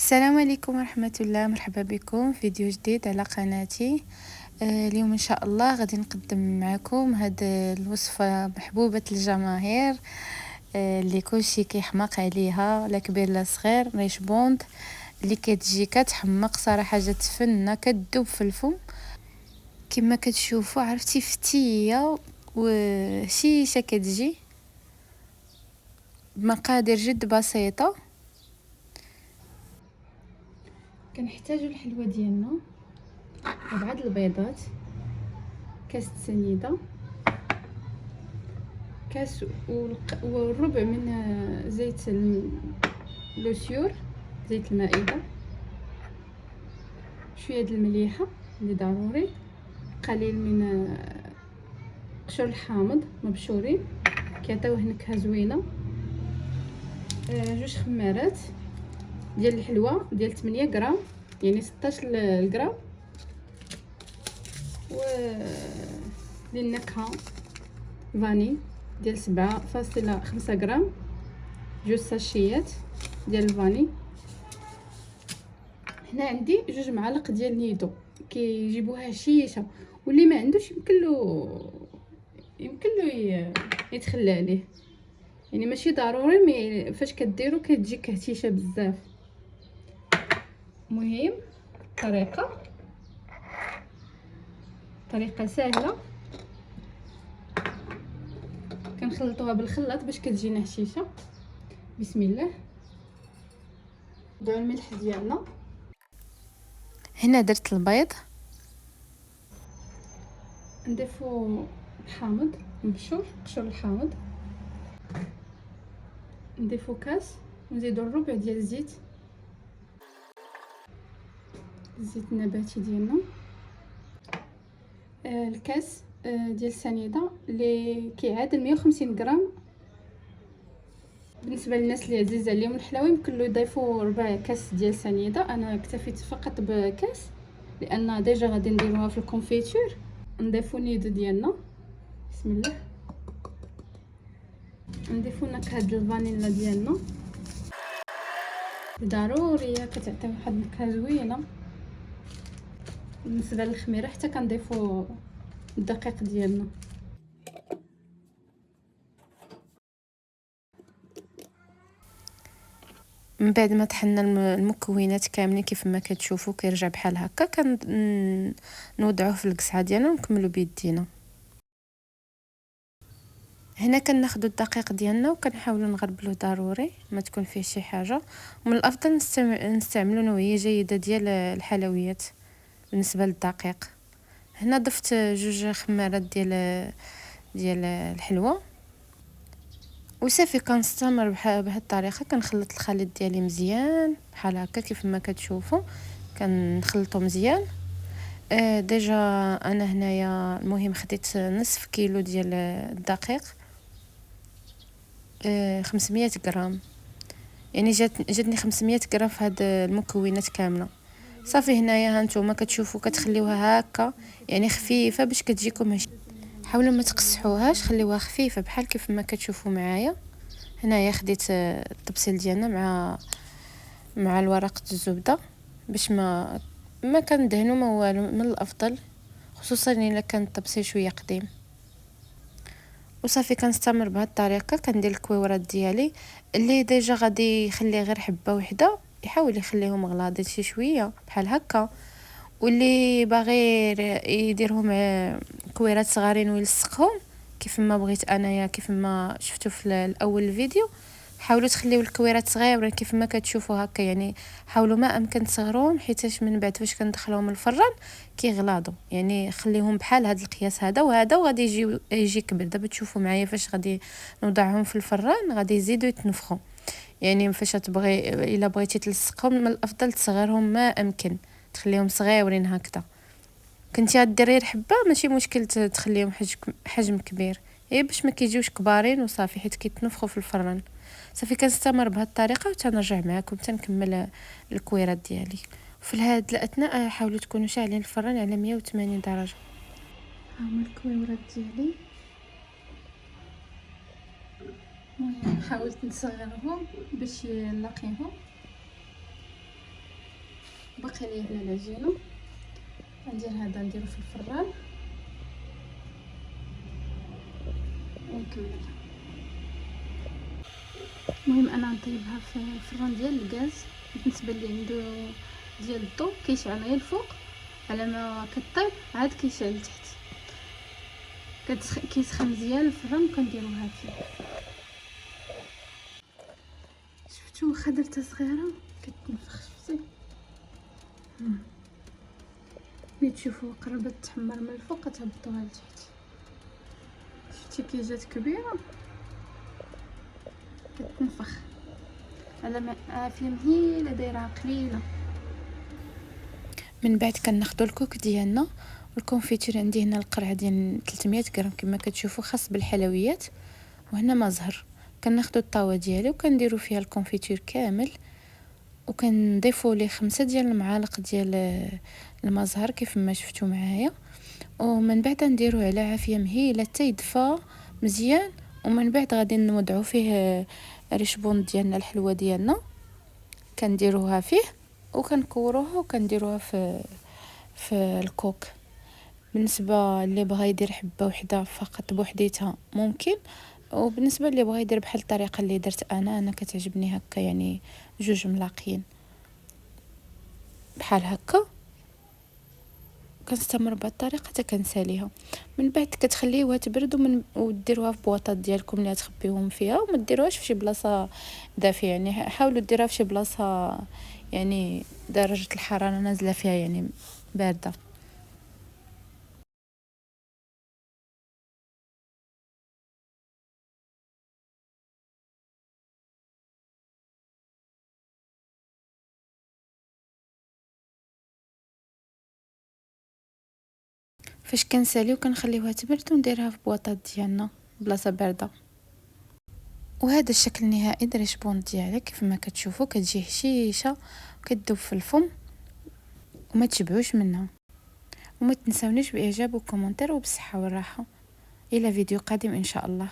السلام عليكم ورحمة الله. مرحبا بكم في فيديو جديد على قناتي. اليوم ان شاء الله غادي نقدم معكم هاد الوصفة محبوبة الجماهير، اللي كلشي كيحماق عليها، لا كبير لا صغير. ريش بوند اللي كتجي كتحمق صراحة، جات فنة كتذوب في الفم كما كتشوفوا. عرفتي فتية وشيشة كتجي بمقادير جد بسيطة. كنحتاجو الحلوة ديالنا 4 البيضات، كاس سنيده، كاس والربع من زيت لوسيور، زيت المائده، شويه د المليحه اللي ضروري، قليل من قشور الحامض مبشورين كيعطيوه نكهه زوينه، 2 خمارات ديال الحلوه ديال 8 غرام، يعني 16 غرام، و للنكهه فاني ديال 7.5 غرام، 2 ساشيات ديال الفاني. هنا عندي 2 معالق ديال نيدو كيجيبوها هشيشه، واللي ما عندوش يمكن له يتخلى عليه، يعني ماشي ضروري، مي فاش كديروا كتجيك هشيشه بزاف. مهم طريقه سهله، كنخلطوها بالخلاط باش كتجينا هشيشه. بسم الله. نضيعو الملح ديالنا. هنا درت البيض، نضيفو الحامض مبشور، قشور الحامض، نضيفو كاس، ونزيدو الربع ديال الزيت النباتي ديالنا، الكاس ديال السنيده اللي كيعادل 150 غرام. بالنسبه للناس اللي عزيز عليهم الحلاوه يمكن له يضيفوا 4 كاس ديال سنيده، انا اكتفيت فقط بكاس لان ديجا غادي نديروها في الكونفيتور. نضيفو نيدو ديالنا، بسم الله. نضيفو نكهه ديال الفانيلا ديالنا ضروريه، كتعطي واحد النكهه زوينه. بالنسبه للخميره حتى كنضيفو الدقيق ديالنا. من بعد ما طحنا المكونات كاملين كيف ما كتشوفوا كيرجع بحال هكا، كنوضعوه في القصعه ديالنا ونكملوا بيدينا. هنا كناخذوا الدقيق ديالنا وكنحاولوا نغربلوه ضروري ما تكون فيه شي حاجه، ومن الافضل نستعملوا نوعيه جيده ديال الحلويات بالنسبه للدقيق. هنا ضفت 2 خمارات ديال الحلوه، وصافي كنستمر بهذه الطريقه. كنخلط الخليط ديالي مزيان بحال هكا كيف ما كتشوفوا، كنخلطو مزيان. ديجا انا هنايا المهم خديت نصف كيلو ديال الدقيق، 500 غرام، يعني جاتني 500 غرام في هاد المكونات كامله. صافي هنايا هانتوما كتشوفوا كتخليوها هكا يعني خفيفه باش كتجيكم هش. حاولوا ما تقصحوهاش، خليوها خفيفه بحال كيف ما كتشوفوا معايا. هنايا خديت الطبسيل ديالنا مع الورقه الزبده باش ما كندهنوا ما والو، من الافضل خصوصا الا كان الطبسيل شويه قديم. وصافي كنستمر بهذه الطريقه. كندير الكويورات ديالي اللي ديجا غادي يخلي غير حبه وحده يحاول يخليهم غلاضين شي شويه بحال هكا، واللي باغي يديرهم كويرات صغارين ويلصقهم كيف ما بغيت انايا، كيف ما شفتوا في الاول الفيديو. حاولوا تخليو الكويرات صغيره كيف ما كتشوفوا هكا، يعني حاولوا ما امكن تصغروهم حيتاش من بعد فاش كندخلوهم الفران كيغلاضوا. يعني خليهم بحال هذا القياس هذا وهذا، وغادي يجي كبر. دابا تشوفوا معايا فاش غادي نوضعهم في الفران غادي يزيدوا يتنفخوا. يعني فاش تبغي الا بغيتي تلصقهم من الافضل تصغرهم ما امكن، تخليهم صغيورين هكذا. كنتي غديري غير حبه ماشي مشكل تخليهم حجم كبير، باش ما كيجيوش كبارين وصافي حيت كيتنفخوا في الفران. صافي كنستمر بهذه الطريقه وتنرجع معكم تنكمل الكويرات ديالي. في هذا الاثناء حاولوا تكونوا شاعلين الفران على 180 درجه. ها هما الكويرات ديالي، المهم حاولت نصغرهم باش نلاقيهم. باقي لي هنا العجينه. ندير هذا نديرو في الفران ونكمل. المهم انا نطيبها في الفران ديال الغاز. بالنسبه لي عنده ديال الضو كيشعل غير الفوق، على ما كطيب عاد كيشعل تحت. كيسخن مزيان الفران وكنديروها فيه. شفتوا واخا درتها صغيره كتنفخ، شفتي ملي تشوفوا قربت تحمر من الفوق كتهبطوها لتحت. شفتي كي جات كبيره كتنفخ، على ما عافيه مهيله دايرها قليله. من بعد كناخذوا الكوك ديالنا. الكونفيتير عندي هنا القرعه ديال 300 غرام كما كتشوفوا، خاص بالحلويات. وهنا ما زهر. كناخذوا الطاوه ديالي وكنديروا فيها الكونفيتير كامل، وكنضيفوا ليه 5 ديال المعالق ديال الماء زهر كيف ما شفتوا معايا. ومن بعد نديروه على عافيه مهيله حتى يدفى مزيان. ومن بعد غادي نوضعوا فيه ريشبون ديالنا، الحلوه ديالنا كنديروها فيه وكنكوروها وكنديروها في الكوك. بالنسبه اللي بغى يدير حبه وحده فقط بوحديتها ممكن، وبالنسبه اللي بغى يدير بحال الطريقه اللي درت انا كتعجبني هكا، يعني جوج ملاقين بحال هكا. كنستمر بهذه الطريقه حتى كنساليها. من بعد كتخليوها تبرد وديروها في بواطات ديالكم اللي تخبيوهم فيها، وما ديروهاش في شي بلاصه دافيه. يعني حاولوا ديروها في شي بلاصه يعني درجه الحراره نازله فيها يعني بارده. فاش كنساليو كنخليوها تبرد ونديرها في بواطات ديالنا بلاصه بارده. وهذا الشكل النهائي دريشبون ديالك كيف ما كتشوفوا، كتجي هشيشه وكتذوب في الفم وما تشبعوش منها. وما تنساونيش باعجاب وكومنتير، وبالصحه والراحه. الى فيديو قادم ان شاء الله.